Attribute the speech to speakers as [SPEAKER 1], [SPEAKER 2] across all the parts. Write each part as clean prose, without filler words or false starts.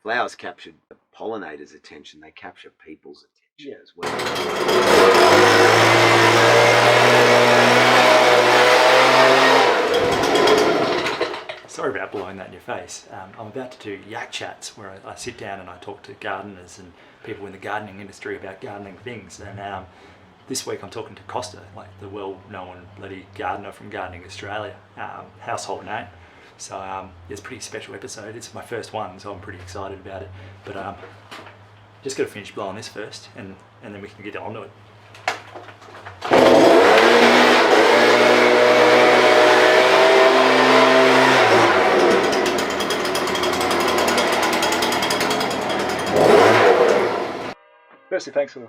[SPEAKER 1] flowers captured the pollinators' attention. They capture people's attention as well.
[SPEAKER 2] Sorry about blowing that in your face. I'm about to do Yak Chats, where I sit down and I talk to gardeners and people in the gardening industry about gardening things. And this week I'm talking to Costa, like the well-known bloody gardener from Gardening Australia, household name. So it's a pretty special episode. It's my first one, so I'm pretty excited about it. But just got to finish blowing this first, and then we can get on to it.
[SPEAKER 3] Firstly, thanks for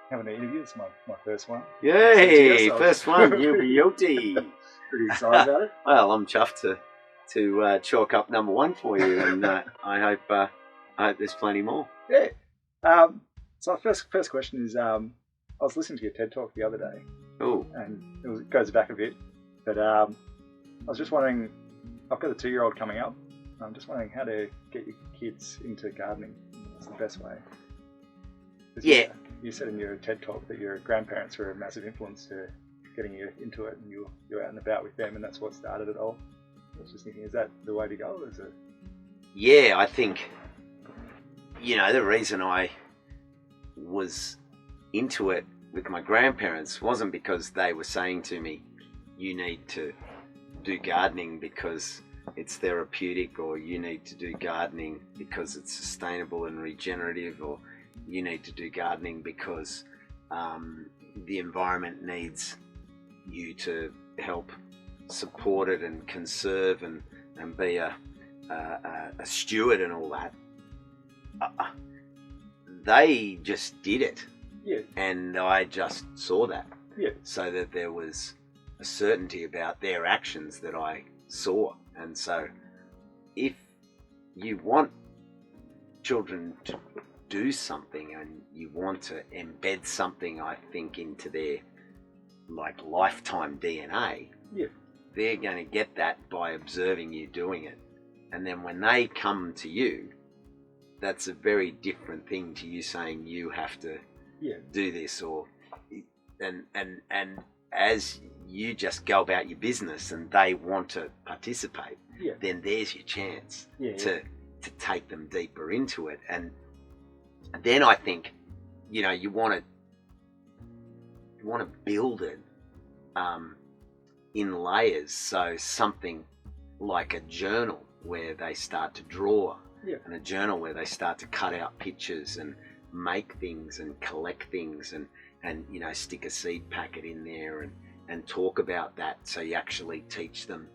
[SPEAKER 3] having an interview. It's my first one.
[SPEAKER 1] Yay! First one, you beauty.
[SPEAKER 3] Pretty excited about it.
[SPEAKER 1] Well, I'm chuffed to chalk up number one for you, and I hope there's plenty more.
[SPEAKER 3] Yeah. So our first question is, I was listening to your TED Talk the other day.
[SPEAKER 1] Oh.
[SPEAKER 3] And it goes back a bit, but I was just wondering, I've got a 2-year-old coming up. I'm just wondering how to get your kids into gardening. What's the best way?
[SPEAKER 1] Yeah.
[SPEAKER 3] You said in your TED Talk that your grandparents were a massive influence to getting you into it, and you're out and about with them, and that's what started it all. I was just thinking, is that the way to go, or is it?
[SPEAKER 1] Yeah, I think, the reason I was into it with my grandparents wasn't because they were saying to me, you need to do gardening because it's therapeutic, or you need to do gardening because it's sustainable and regenerative, or you need to do gardening because the environment needs you to help support it and conserve and be a steward and all that. They just did it.
[SPEAKER 3] Yeah.
[SPEAKER 1] And I just saw that.
[SPEAKER 3] Yeah.
[SPEAKER 1] So that there was a certainty about their actions that I saw. And so if you want children to do something and you want to embed something, I think, into their lifetime DNA,
[SPEAKER 3] yeah,
[SPEAKER 1] they're going to get that by observing you doing it. And then when they come to you, that's a very different thing to you saying you have to do this, or and as you just go about your business and they want to participate, then there's your chance to take them deeper into it. And then I think, you want to build it in layers. So something like a journal where they start to draw, and a journal where they start to cut out pictures and make things and collect things and stick a seed packet in there and talk about that. So you actually teach them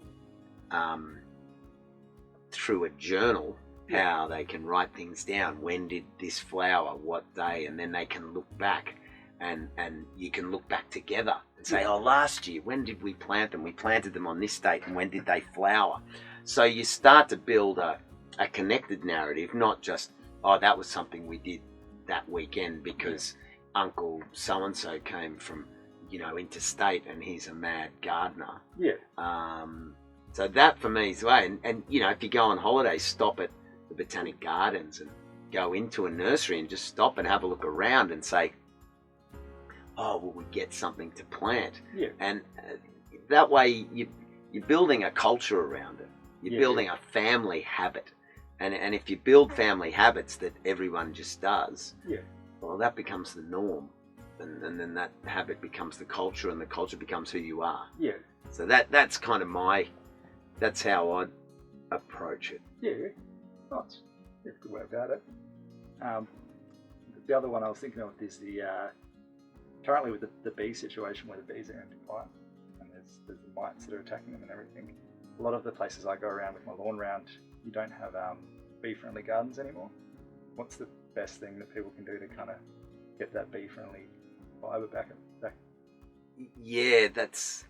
[SPEAKER 1] through a journal how they can write things down. When did this flower, what day? And then they can look back, and you can look back together and say, oh, last year, when did we plant them? We planted them on this date, and when did they flower? So you start to build a connected narrative, not just, oh, that was something we did that weekend because Uncle so-and-so came from, interstate and he's a mad gardener. So that for me is the way. And if you go on holiday, stop at the Botanic Gardens and go into a nursery and just stop and have a look around and say, oh, will we get something to plant? And that way you're building a culture around it. You're building a family habit. And if you build family habits that everyone just does, well, that becomes the norm. And then that habit becomes the culture, and the culture becomes who you are. So that's kind of that's how I'd approach it.
[SPEAKER 3] Nice. That's a good way about it. The other one I was thinking of is the currently with the bee situation, where the bees are in decline and there's the mites that are attacking them and everything. A lot of the places I go around with my lawn round, you don't have bee-friendly gardens anymore. What's the best thing that people can do to kind of get that bee-friendly vibe back?
[SPEAKER 1] Yeah, that's,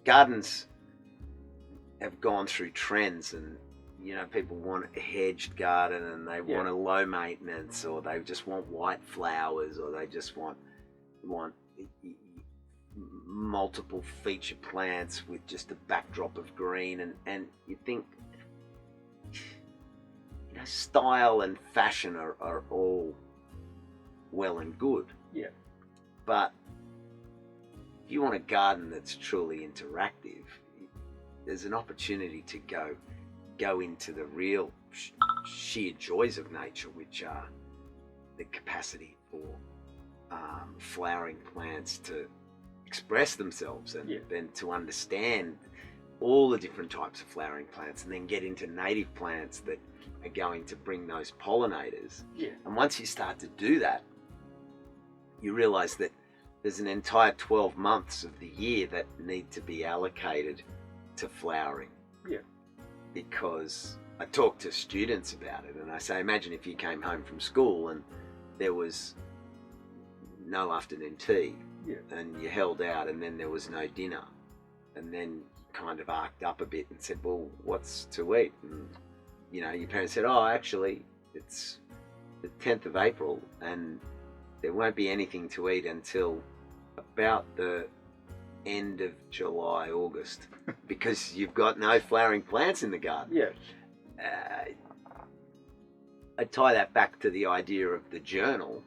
[SPEAKER 1] gardens have gone through trends, and people want a hedged garden, and they want a low maintenance, or they just want white flowers, or they just want multiple feature plants with just a backdrop of green, and you think, style and fashion are all well and good.
[SPEAKER 3] Yeah.
[SPEAKER 1] But if you want a garden that's truly interactive, there's an opportunity to go into the real sheer joys of nature, which are the capacity for flowering plants to express themselves, and then to understand all the different types of flowering plants, and then get into native plants that are going to bring those pollinators.
[SPEAKER 3] Yeah.
[SPEAKER 1] And once you start to do that, you realize that there's an entire 12 months of the year that need to be allocated to flowering.
[SPEAKER 3] Yeah.
[SPEAKER 1] Because I talk to students about it, and I say, imagine if you came home from school and there was no afternoon tea, and you held out, and then there was no dinner, and then kind of arced up a bit and said, well, what's to eat? And your parents said, oh, actually it's the 10th of April and there won't be anything to eat until about the end of July, August, because you've got no flowering plants in the garden.
[SPEAKER 3] Yeah.
[SPEAKER 1] I tie that back to the idea of the journal,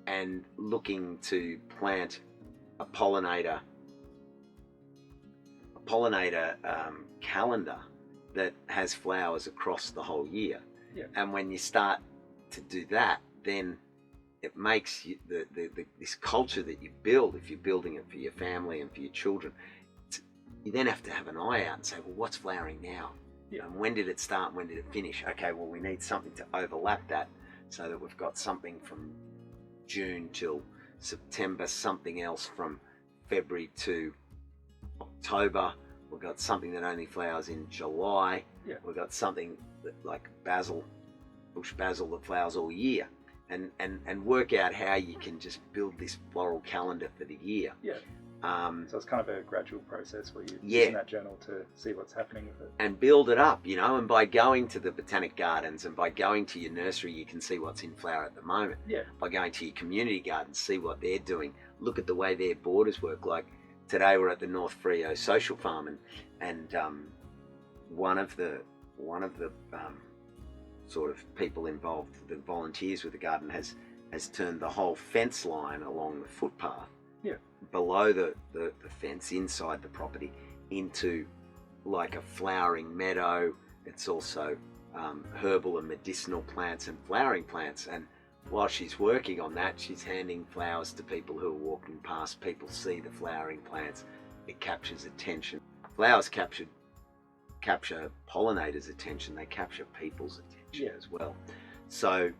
[SPEAKER 1] and looking to plant a pollinator calendar that has flowers across the whole year.
[SPEAKER 3] Yeah.
[SPEAKER 1] And when you start to do that, then it makes you, this culture that you build, if you're building it for your family and for your children, you then have to have an eye out and say, well, what's flowering now? And when did it start? When did it finish? Okay, well, we need something to overlap that so that we've got something from June till September, something else from February to October. We've got something that only flowers in July.
[SPEAKER 3] Yeah.
[SPEAKER 1] We've got something like bush basil that flowers all year. And work out how you can just build this floral calendar for the year.
[SPEAKER 3] Yeah. So it's kind of a gradual process where you're using that journal to see what's happening with it.
[SPEAKER 1] And build it up, and by going to the botanic gardens and by going to your nursery, you can see what's in flower at the moment.
[SPEAKER 3] Yeah.
[SPEAKER 1] By going to your community gardens, see what they're doing. Look at the way their borders work. Like today we're at the North Frio Social Farm, and one of the sort of people involved, the volunteers with the garden, has turned the whole fence line along the footpath below the fence inside the property into like a flowering meadow. It's also herbal and medicinal plants and flowering plants, and while she's working on that, she's handing flowers to people who are walking past. People see the flowering plants, it captures attention. Flowers capture pollinators' attention, they capture people's attention as well. So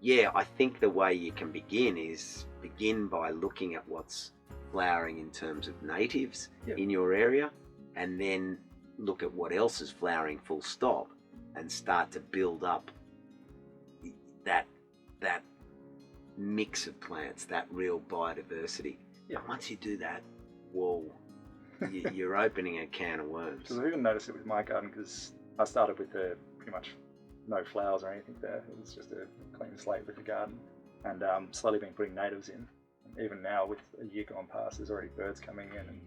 [SPEAKER 1] I think the way you can begin by looking at what's flowering in terms of natives in your area, and then look at what else is flowering full stop, and start to build up that mix of plants, that real biodiversity. And once you do that, whoa, you're opening a can of worms.
[SPEAKER 3] Because I've even noticed it with my garden, because I started with pretty much no flowers or anything there. It was just a clean slate with the garden, and slowly been putting natives in. And even now, with a year gone past, there's already birds coming in and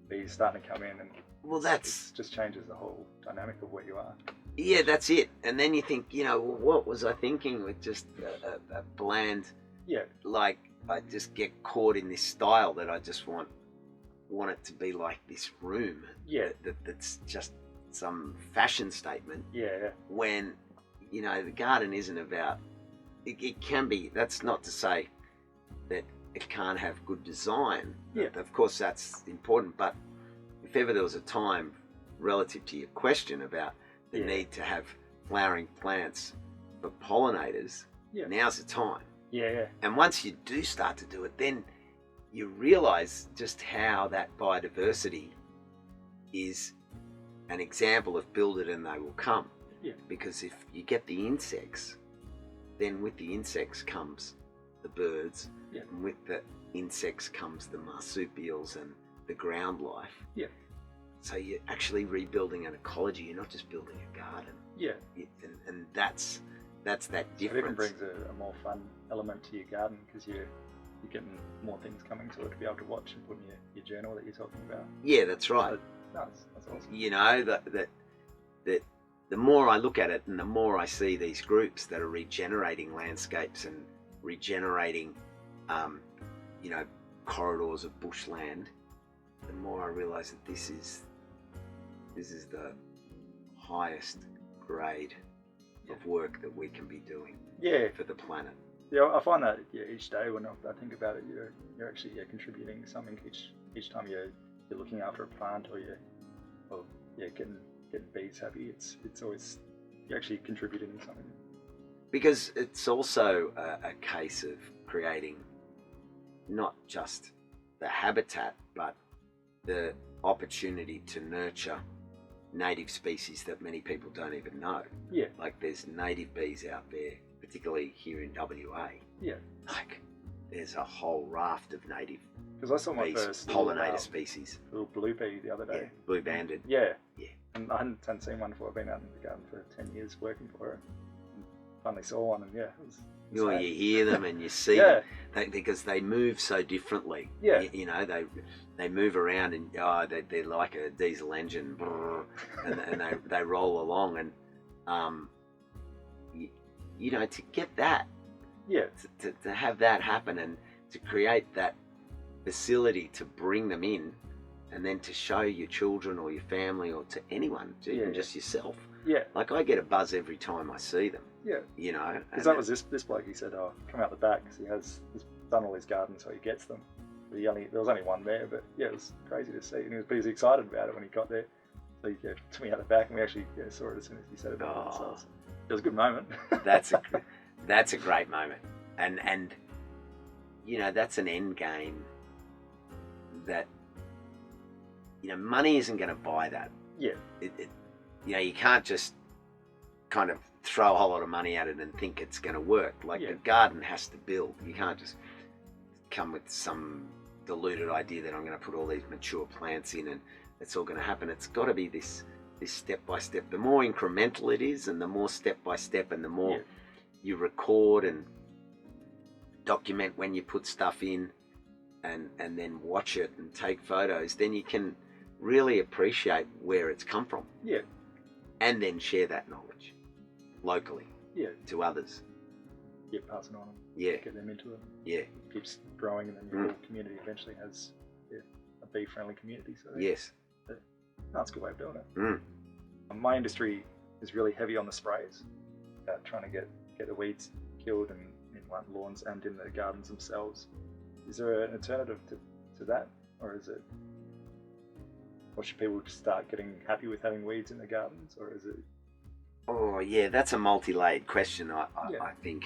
[SPEAKER 3] bees starting to come in, and it just changes the whole dynamic of where you are.
[SPEAKER 1] Yeah, that's it. And then you think, what was I thinking with just a bland, like I just get caught in this style that I just want it to be like this room. That's just some fashion statement. When the garden isn't about it can be. That's not to say that it can't have good design. Of course that's important, but if ever there was a time relative to your question about the need to have flowering plants for pollinators, now's the time. And once you do start to do it, then you realize just how that biodiversity is an example of build it and they will come. Because if you get the insects, then with the insects comes the birds, and with the insects comes the marsupials and the ground life. So you're actually rebuilding an ecology. You're not just building a garden. And that's that difference.
[SPEAKER 3] It even brings a more fun element to your garden, because you're you're getting more things coming to it to be able to watch and put in your journal that you're talking about.
[SPEAKER 1] Yeah, that's right.
[SPEAKER 3] So, that's awesome.
[SPEAKER 1] You know, that the more I look at it and the more I see these groups that are regenerating landscapes and regenerating, you know, corridors of bushland, the more I realise that this is the highest grade of work that we can be doing for the planet.
[SPEAKER 3] Yeah, I find that each day when I think about it, you're actually contributing something each time you're looking after a plant or getting bees happy. It's always you're actually contributing something.
[SPEAKER 1] Because it's also a case of creating not just the habitat, but the opportunity to nurture native species that many people don't even know.
[SPEAKER 3] Yeah.
[SPEAKER 1] Like there's native bees out there, particularly here in WA.
[SPEAKER 3] Yeah.
[SPEAKER 1] Like there's a whole raft of native
[SPEAKER 3] because I saw my
[SPEAKER 1] bees,
[SPEAKER 3] first
[SPEAKER 1] pollinator species.
[SPEAKER 3] Little blue bee the other day.
[SPEAKER 1] Yeah, blue banded.
[SPEAKER 3] Yeah.
[SPEAKER 1] Yeah.
[SPEAKER 3] And I hadn't seen one before. I've been out in the garden for 10 years working for her. And finally saw one, and it was
[SPEAKER 1] You hear them and you see
[SPEAKER 3] Yeah.
[SPEAKER 1] them because they move so differently.
[SPEAKER 3] Yeah.
[SPEAKER 1] You know, they move around and they're like a diesel engine, and they roll along, and you know, to get that, to have that happen and to create that facility to bring them in, and then to show your children or your family or to anyone, even just yourself.
[SPEAKER 3] Yeah.
[SPEAKER 1] Like I get a buzz every time I see them.
[SPEAKER 3] Yeah.
[SPEAKER 1] You know.
[SPEAKER 3] Because that was this bloke. He said, come out the back because he's done all his gardens, so he gets them. But there was only one there, but yeah, it was crazy to see, and he was pretty excited about it when he got there. So he took me out the back, and we actually saw it as soon as he said it. So it was a good moment.
[SPEAKER 1] that's a great moment, and you know, that's an end game that, you know, money isn't going to buy that.
[SPEAKER 3] Yeah.
[SPEAKER 1] You know, you can't just kind of throw a whole lot of money at it and think it's going to work. Like the garden has to build. You can't just come with some deluded idea that I'm going to put all these mature plants in and it's all going to happen. It's got to be this step by step. The more incremental it is, and the more step by step, and the more you record and document when you put stuff in, and then watch it and take photos, then you can really appreciate where it's come from.
[SPEAKER 3] Yeah.
[SPEAKER 1] And then share that knowledge locally.
[SPEAKER 3] Yeah.
[SPEAKER 1] To others.
[SPEAKER 3] Yeah, pass it on.
[SPEAKER 1] Yeah.
[SPEAKER 3] Get them into it.
[SPEAKER 1] Yeah.
[SPEAKER 3] It keeps growing, and then your little community eventually has a bee-friendly community. So
[SPEAKER 1] yes.
[SPEAKER 3] That's a good way of doing it. My industry is really heavy on the sprays, trying to get the weeds killed in lawns and in the gardens themselves. Is there an alternative to that, or is it? Or should people just start getting happy with having weeds in the gardens, or is it?
[SPEAKER 1] Oh yeah, that's a multi-layered question. I think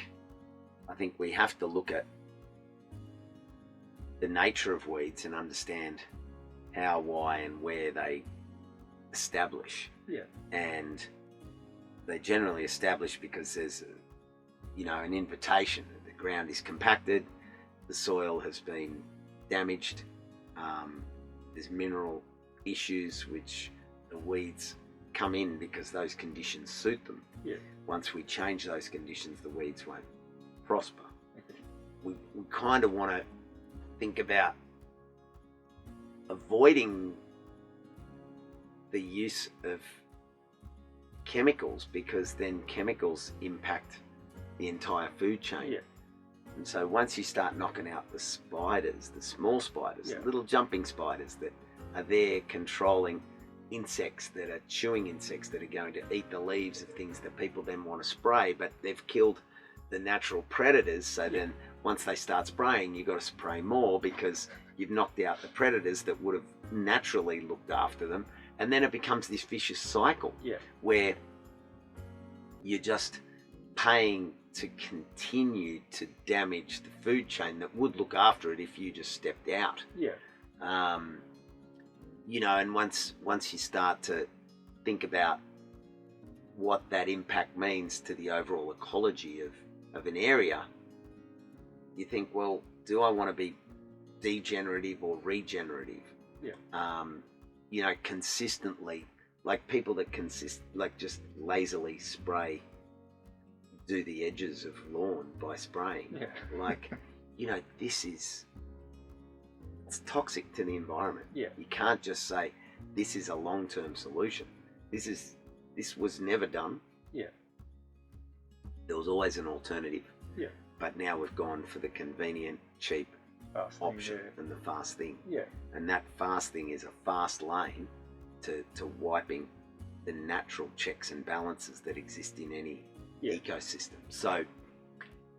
[SPEAKER 1] we have to look at the nature of weeds and understand how, why, and where they establish.
[SPEAKER 3] Yeah.
[SPEAKER 1] And they generally establish because there's, an invitation. The ground is compacted, the soil has been damaged, there's mineral issues which the weeds come in because those conditions suit them.
[SPEAKER 3] Yeah.
[SPEAKER 1] Once we change those conditions, the weeds won't prosper. We kind of want to think about avoiding the use of chemicals, because then chemicals impact the entire food chain.
[SPEAKER 3] Yeah.
[SPEAKER 1] And so once you start knocking out the spiders, the small spiders,
[SPEAKER 3] Yeah.
[SPEAKER 1] little jumping spiders that are there controlling insects that are chewing insects that are going to eat the leaves of things that people then want to spray, but they've killed the natural predators. So then once they start spraying, you've got to spray more because you've knocked out the predators that would have naturally looked after them. And then it becomes this vicious cycle where you're just paying to continue to damage the food chain that would look after it if you just stepped out.
[SPEAKER 3] Yeah.
[SPEAKER 1] And once you start to think about what that impact means to the overall ecology of an area, you think, well, do I want to be degenerative or regenerative?
[SPEAKER 3] Yeah.
[SPEAKER 1] Consistently, like people that just lazily do the edges of lawn by spraying.
[SPEAKER 3] Yeah.
[SPEAKER 1] Like, it's toxic to the environment.
[SPEAKER 3] Yeah.
[SPEAKER 1] You can't just say this is a long-term solution. This was never done.
[SPEAKER 3] Yeah.
[SPEAKER 1] There was always an alternative.
[SPEAKER 3] Yeah.
[SPEAKER 1] But now we've gone for the convenient, cheap
[SPEAKER 3] Fast
[SPEAKER 1] option
[SPEAKER 3] thing,
[SPEAKER 1] and the fast thing.
[SPEAKER 3] Yeah.
[SPEAKER 1] And that fast thing is a fast lane to wiping the natural checks and balances that exist in any ecosystem. So,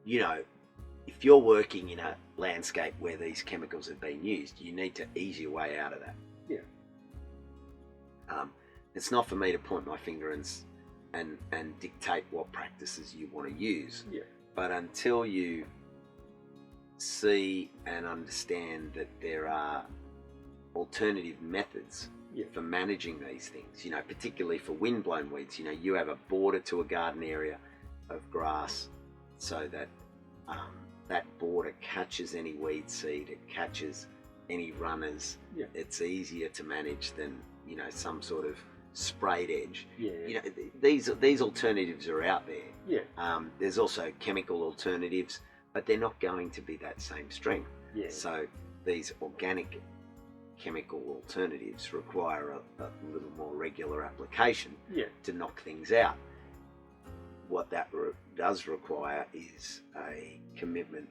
[SPEAKER 1] if you're working in a landscape where these chemicals have been used, you need to ease your way out of that.
[SPEAKER 3] Yeah.
[SPEAKER 1] It's not for me to point my finger and dictate what practices you want to use.
[SPEAKER 3] Yeah.
[SPEAKER 1] But until you see and understand that there are alternative methods for managing these things, particularly for wind-blown weeds, you have a border to a garden area of grass so that that border catches any weed seed, it catches any runners.
[SPEAKER 3] Yeah.
[SPEAKER 1] It's easier to manage than, some sort of sprayed edge.
[SPEAKER 3] Yeah.
[SPEAKER 1] These alternatives are out there.
[SPEAKER 3] Yeah.
[SPEAKER 1] There's also chemical alternatives, but they're not going to be that same strength.
[SPEAKER 3] Yeah.
[SPEAKER 1] So these organic chemical alternatives require a little more regular application to knock things out. What that does require is a commitment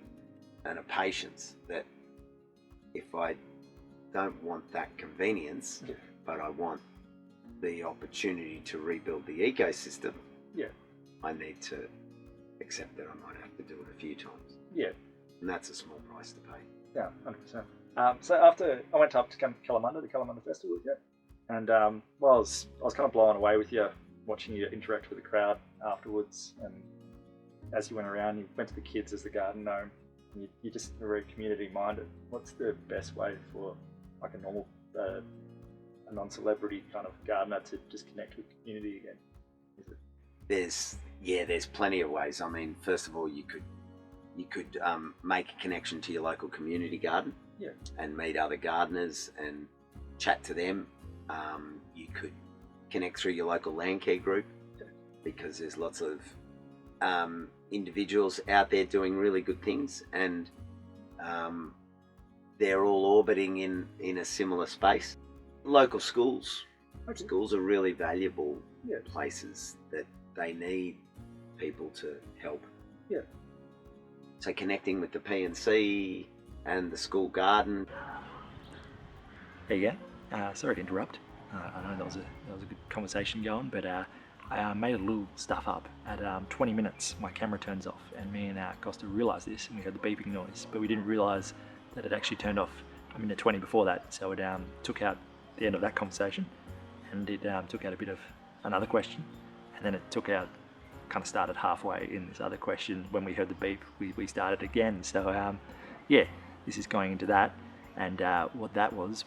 [SPEAKER 1] and a patience that if I don't want that convenience, but I want the opportunity to rebuild the ecosystem, I need to accept that I might have to do it a few times.
[SPEAKER 3] Yeah.
[SPEAKER 1] And that's a small price to pay.
[SPEAKER 3] Yeah, 100%. So after I went up to Kalamunda, the Kalamunda Festival with you, and I was kind of blown away with you, watching you interact with the crowd afterwards. And as you went around, you went to the kids as the garden gnome, and you just were very community minded. What's the best way for like a normal, a non-celebrity kind of gardener to just connect with the community again?
[SPEAKER 1] There's plenty of ways. I mean, first of all, you could make a connection to your local community garden and meet other gardeners and chat to them. You could connect through your local land care group because there's lots of individuals out there doing really good things, and they're all orbiting in a similar space. Local schools.
[SPEAKER 3] Okay.
[SPEAKER 1] Schools are really valuable places that they need people to help.
[SPEAKER 3] Yeah.
[SPEAKER 1] So connecting with the PNC and the school garden.
[SPEAKER 2] There you go. Sorry to interrupt. I know that was a good conversation going, but I made a little stuff up. At 20 minutes, my camera turns off, and me and Costa realised this, and we heard the beeping noise, but we didn't realise that it actually turned off a minute 20 before that. So it took out the end of that conversation, and it took out a bit of another question, and then it took out, kind of started halfway in this other question. When we heard the beep, we started again. So this is going into that. And what that was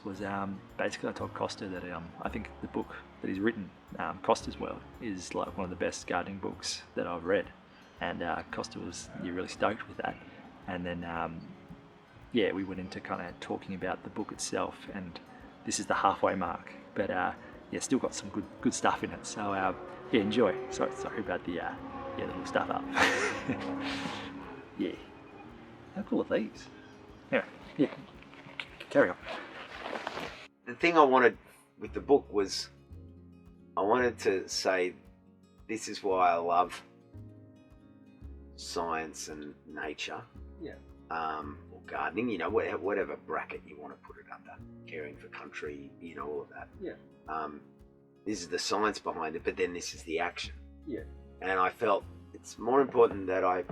[SPEAKER 2] basically I told Costa that I think the book that he's written, CostasWorld, is like one of the best gardening books that I've read. And Costa was really stoked with that. And then we went into kind of talking about the book itself, and this is the halfway mark. But still got some good stuff in it. So enjoy. Sorry about the little stuff up. How cool are these? Anyway, carry on.
[SPEAKER 1] The thing I wanted with the book was I wanted to say this is why I love science and nature. Or gardening, whatever bracket you want to put it under, caring for country, all of that. This is the science behind it, but then this is the action. And I felt it's more important that I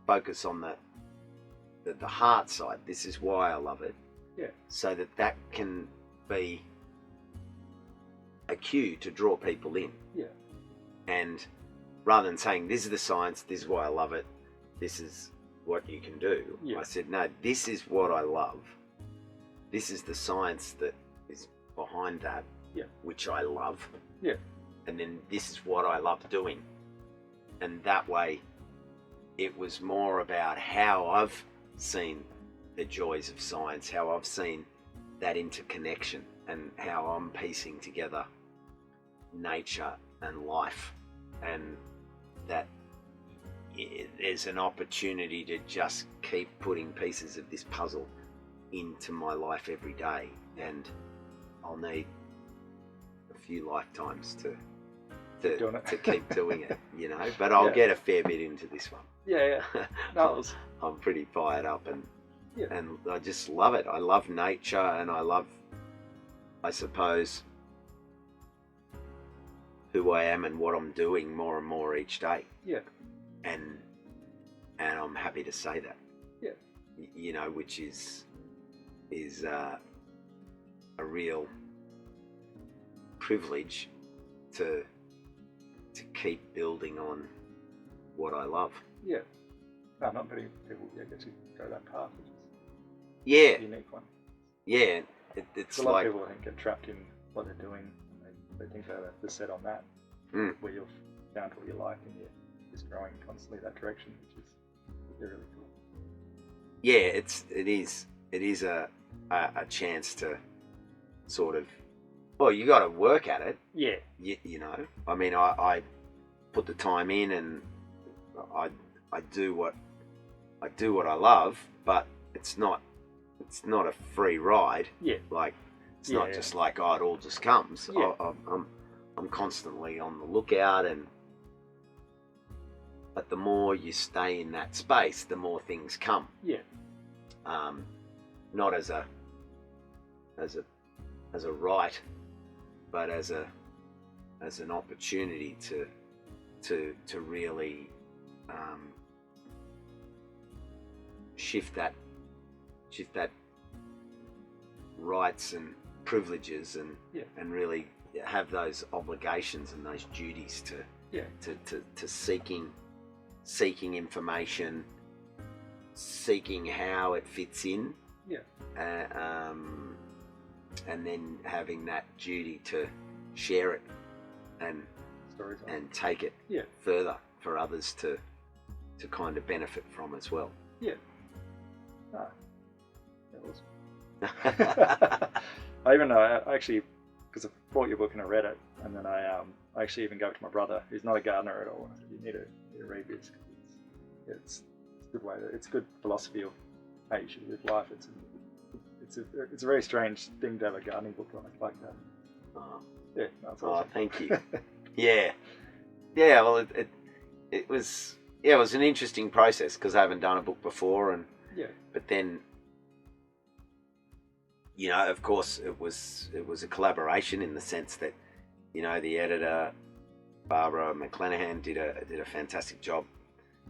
[SPEAKER 1] focus on the heart side. This is why I love it. So that can be a cue to draw people in. And rather than saying this is the science, this is why I love it, this is what you can do. I said, no, this is what I love. This is the science that is behind that, which I love. And then this is what I love doing. And that way it was more about how I've seen the joys of science, how I've seen that interconnection, and how I'm piecing together nature and life, and that there's an opportunity to just keep putting pieces of this puzzle into my life every day, and I'll need a few lifetimes to keep doing it, you know. But I'll get a fair bit into this one.
[SPEAKER 3] Yeah. No,
[SPEAKER 1] I'm pretty fired up, and
[SPEAKER 3] Yeah.
[SPEAKER 1] and I just love it. I love nature, and I love, I suppose, who I am and what I'm doing more and more each day.
[SPEAKER 3] Yeah.
[SPEAKER 1] And I'm happy to say that.
[SPEAKER 3] Yeah.
[SPEAKER 1] You know, which is a real privilege to keep building on what I love.
[SPEAKER 3] Yeah. No, not many people get to go that path, which is
[SPEAKER 1] Yeah.
[SPEAKER 3] a unique one.
[SPEAKER 1] Yeah. It's
[SPEAKER 3] A lot
[SPEAKER 1] like,
[SPEAKER 3] of people, I think, get trapped in what they're doing. They think they're set on that, where you've found what you like, and you're just growing constantly that direction, which is really cool.
[SPEAKER 1] yeah, it is a chance to sort of, well, you got to work at it.
[SPEAKER 3] Yeah.
[SPEAKER 1] You know, I mean, I put the time in, and I do what I love, but it's not a free ride.
[SPEAKER 3] Yeah.
[SPEAKER 1] Like, it's not just like, oh, it all just comes.
[SPEAKER 3] Yeah.
[SPEAKER 1] I'm constantly on the lookout, but the more you stay in that space, the more things come.
[SPEAKER 3] Yeah.
[SPEAKER 1] Not as a right, but as an opportunity to really shift that rights and privileges, and really have those obligations and those duties to seeking information, seeking how it fits in, and then having that duty to share it and take it further for others to kind of benefit from as well.
[SPEAKER 3] Yeah. Ah, that was. I even know, I actually, because I bought your book and I read it, and then I actually even gave it to my brother, who's not a gardener at all. I said, you need to read this. It's a good way. It's a good philosophy of how you should live life. It's a very strange thing to have a gardening book like that. Yeah, that's awesome.
[SPEAKER 1] Oh, thank you. Yeah. Well, it was an interesting process, because I haven't done a book before, but then, you know, of course, it was a collaboration in the sense that, you know, the editor Barbara McClanahan did a fantastic job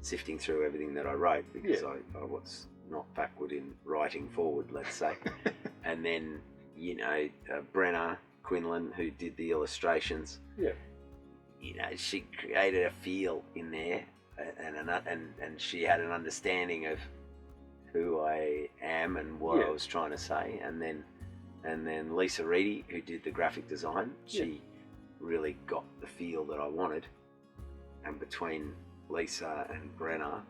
[SPEAKER 1] sifting through everything that I wrote, because I was not backward in writing forward, let's say. And then, you know, Brenna Quinlan, who did the illustrations, you know, she created a feel in there, and she had an understanding of who I am and what I was trying to say. And then Lisa Reedy, who did the graphic design, she really got the feel that I wanted. And between Lisa and Brenna,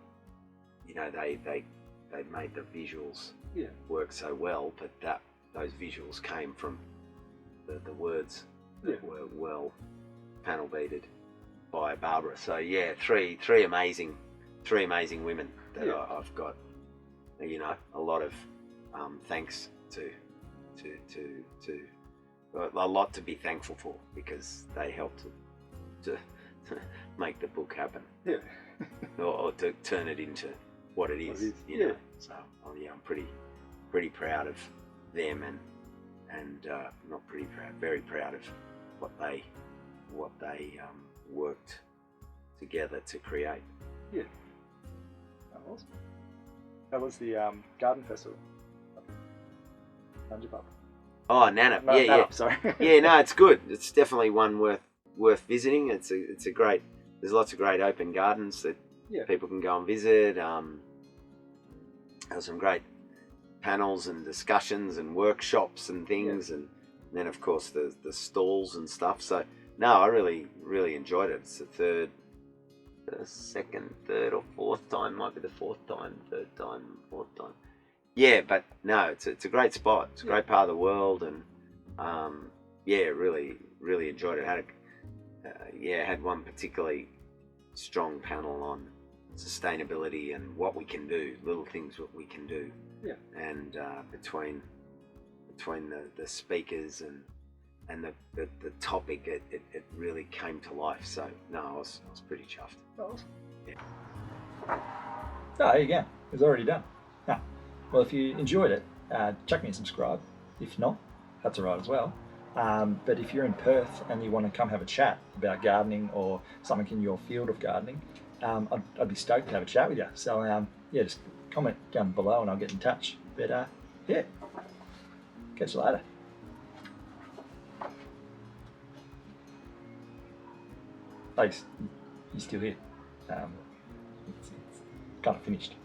[SPEAKER 1] you know, they made the visuals work so well, but those visuals came from the words that were well panel beaded by Barbara. So yeah, three amazing women that I've got, you know, a lot of thanks to a lot to be thankful for, because they helped to make the book happen, or to turn it into what it is, you know. So I'm pretty proud of them, and not pretty proud, very proud of what they worked together to create.
[SPEAKER 3] Yeah. Oh, awesome. That was the garden festival. Nanjapap.
[SPEAKER 1] Oh, Nannup.
[SPEAKER 3] No,
[SPEAKER 1] yeah.
[SPEAKER 3] Nannup, sorry.
[SPEAKER 1] Yeah, no, it's good. It's definitely one worth visiting. It's a great. There's lots of great open gardens that people can go and visit. There's some great panels and discussions and workshops and things, and then of course the stalls and stuff. So no, I really enjoyed it. It's the second, third or fourth time. Might be the fourth time, third time, fourth time. Yeah, but no, it's a great spot. It's a great part of the world, and really enjoyed it. Had one particularly strong panel on sustainability and what we can do, little things what we can do.
[SPEAKER 3] Yeah.
[SPEAKER 1] And between the speakers and the topic, it really came to life. So no, I was pretty chuffed.
[SPEAKER 3] Awesome.
[SPEAKER 1] Yeah.
[SPEAKER 3] Oh, there you go. It's already done. Ah, well, if you enjoyed it, chuck me a subscribe. If not, that's all right as well. But if you're in Perth and you want to come have a chat about gardening or something in your field of gardening, I'd be stoked to have a chat with you. So yeah, just comment down below and I'll get in touch. But yeah, catch you later. Thanks. You're still here. It's kind of finished.